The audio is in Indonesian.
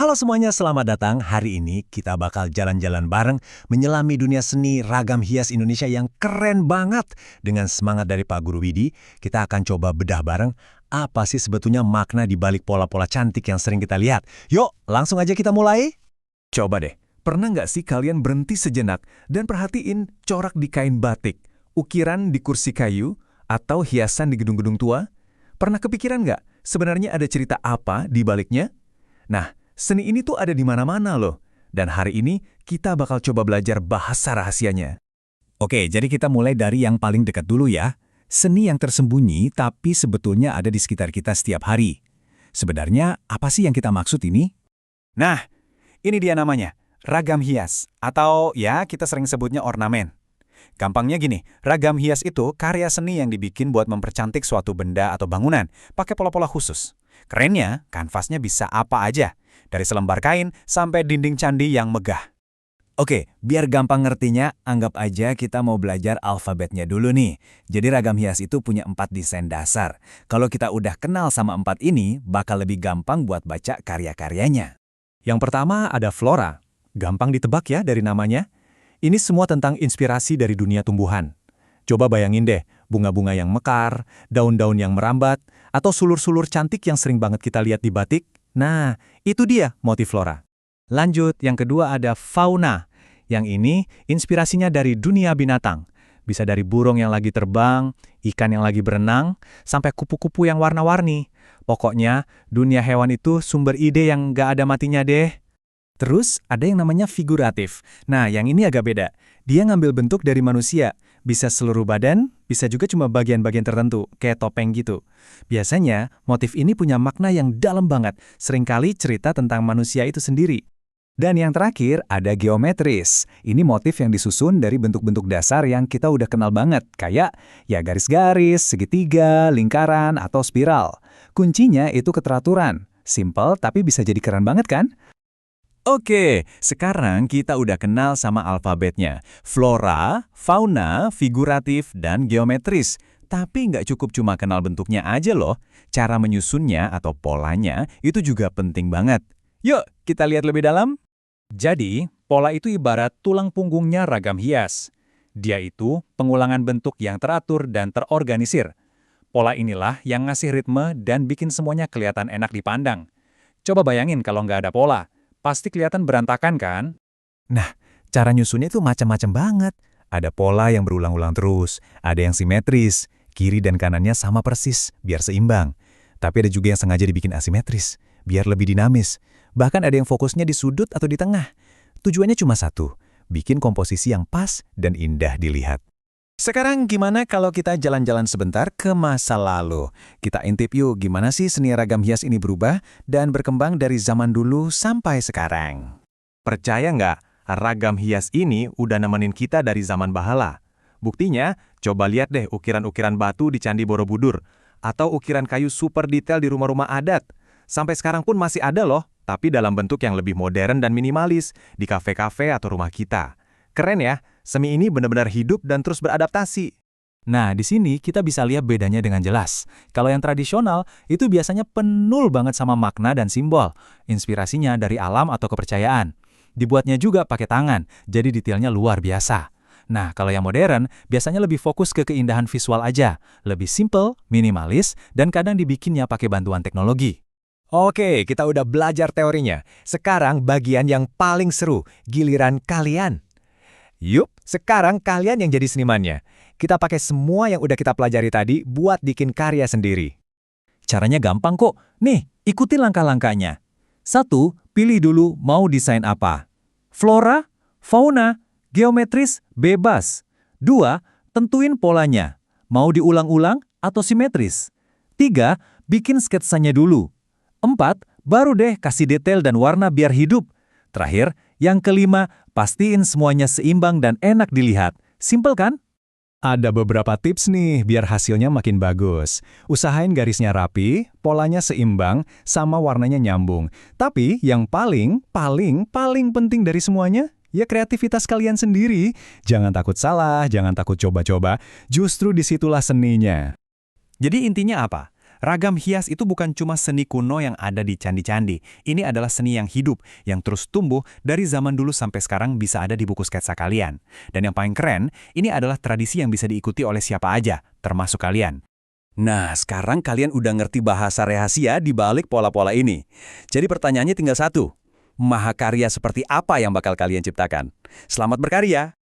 Halo semuanya, selamat datang. Hari ini kita bakal jalan-jalan bareng menyelami dunia seni ragam hias Indonesia yang keren banget. Dengan semangat dari Pak Guru Widi, kita akan coba bedah bareng apa sih sebetulnya makna di balik pola-pola cantik yang sering kita lihat. Yuk, langsung aja kita mulai. Coba deh, pernah nggak sih kalian berhenti sejenak dan perhatiin corak di kain batik, ukiran di kursi kayu, atau hiasan di gedung-gedung tua? Pernah kepikiran nggak sebenarnya ada cerita apa di baliknya? Nah, seni ini tuh ada di mana-mana loh. Dan hari ini kita bakal coba belajar bahasa rahasianya. Oke, jadi kita mulai dari yang paling dekat dulu ya. Seni yang tersembunyi tapi sebetulnya ada di sekitar kita setiap hari. Sebenarnya apa sih yang kita maksud ini? Nah, ini dia namanya, ragam hias. Atau ya kita sering sebutnya ornamen. Gampangnya gini, ragam hias itu karya seni yang dibikin buat mempercantik suatu benda atau bangunan, pakai pola-pola khusus. Kerennya, kanvasnya bisa apa aja. Dari selembar kain sampai dinding candi yang megah. Oke, biar gampang ngertinya, anggap aja kita mau belajar alfabetnya dulu nih. Jadi ragam hias itu punya 4 desain dasar. Kalau kita udah kenal sama 4 ini, bakal lebih gampang buat baca karya-karyanya. Yang pertama ada flora. Gampang ditebak ya dari namanya. Ini semua tentang inspirasi dari dunia tumbuhan. Coba bayangin deh, bunga-bunga yang mekar, daun-daun yang merambat, atau sulur-sulur cantik yang sering banget kita lihat di batik. Nah, itu dia motif flora. Lanjut, yang kedua ada fauna. Yang ini inspirasinya dari dunia binatang. Bisa dari burung yang lagi terbang, ikan yang lagi berenang, sampai kupu-kupu yang warna-warni. Pokoknya, dunia hewan itu sumber ide yang nggak ada matinya deh. Terus, ada yang namanya figuratif. Nah, yang ini agak beda. Dia ngambil bentuk dari manusia. Bisa seluruh badan, bisa juga cuma bagian-bagian tertentu, kayak topeng gitu. Biasanya, motif ini punya makna yang dalam banget, seringkali cerita tentang manusia itu sendiri. Dan yang terakhir, ada geometris. Ini motif yang disusun dari bentuk-bentuk dasar yang kita udah kenal banget, kayak ya garis-garis, segitiga, lingkaran, atau spiral. Kuncinya itu keteraturan. Simple, tapi bisa jadi keren banget kan? Oke, sekarang kita udah kenal sama alfabetnya. Flora, fauna, figuratif, dan geometris. Tapi nggak cukup cuma kenal bentuknya aja loh. Cara menyusunnya atau polanya itu juga penting banget. Yuk, kita lihat lebih dalam. Jadi, pola itu ibarat tulang punggungnya ragam hias. Dia itu pengulangan bentuk yang teratur dan terorganisir. Pola inilah yang ngasih ritme dan bikin semuanya kelihatan enak dipandang. Coba bayangin kalau nggak ada pola. Pasti kelihatan berantakan kan? Nah, cara nyusunnya itu macam-macam banget. Ada pola yang berulang-ulang terus, ada yang simetris, kiri dan kanannya sama persis, biar seimbang. Tapi ada juga yang sengaja dibikin asimetris, biar lebih dinamis. Bahkan ada yang fokusnya di sudut atau di tengah. Tujuannya cuma satu, bikin komposisi yang pas dan indah dilihat. Sekarang gimana kalau kita jalan-jalan sebentar ke masa lalu? Kita intip yuk gimana sih seni ragam hias ini berubah dan berkembang dari zaman dulu sampai sekarang. Percaya nggak, ragam hias ini udah nemenin kita dari zaman bahala. Buktinya, coba lihat deh ukiran-ukiran batu di Candi Borobudur, atau ukiran kayu super detail di rumah-rumah adat. Sampai sekarang pun masih ada loh, tapi dalam bentuk yang lebih modern dan minimalis, di kafe-kafe atau rumah kita. Keren ya, seni ini benar-benar hidup dan terus beradaptasi. Nah, di sini kita bisa lihat bedanya dengan jelas. Kalau yang tradisional, itu biasanya penuh banget sama makna dan simbol. Inspirasinya dari alam atau kepercayaan. Dibuatnya juga pakai tangan, jadi detailnya luar biasa. Nah, kalau yang modern, biasanya lebih fokus ke keindahan visual aja. Lebih simple, minimalis, dan kadang dibikinnya pakai bantuan teknologi. Oke, kita udah belajar teorinya. Sekarang bagian yang paling seru, giliran kalian. Yup, sekarang kalian yang jadi senimannya. Kita pakai semua yang udah kita pelajari tadi buat bikin karya sendiri. Caranya gampang kok. Nih, ikuti langkah-langkahnya. 1. Pilih dulu mau desain apa. Flora, fauna, geometris, bebas. 2. Tentuin polanya. Mau diulang-ulang atau simetris. 3. Bikin sketsanya dulu. 4. Baru deh kasih detail dan warna biar hidup. Terakhir, yang kelima, pastiin semuanya seimbang dan enak dilihat. Simpel kan? Ada beberapa tips nih biar hasilnya makin bagus. Usahain garisnya rapi, polanya seimbang, sama warnanya nyambung. Tapi yang paling penting dari semuanya, ya kreativitas kalian sendiri. Jangan takut salah, jangan takut coba-coba. Justru disitulah seninya. Jadi intinya apa? Ragam hias itu bukan cuma seni kuno yang ada di candi-candi. Ini adalah seni yang hidup, yang terus tumbuh dari zaman dulu sampai sekarang bisa ada di buku sketsa kalian. Dan yang paling keren, ini adalah tradisi yang bisa diikuti oleh siapa aja, termasuk kalian. Nah, sekarang kalian udah ngerti bahasa rahasia di balik pola-pola ini. Jadi pertanyaannya tinggal satu. Mahakarya seperti apa yang bakal kalian ciptakan? Selamat berkarya!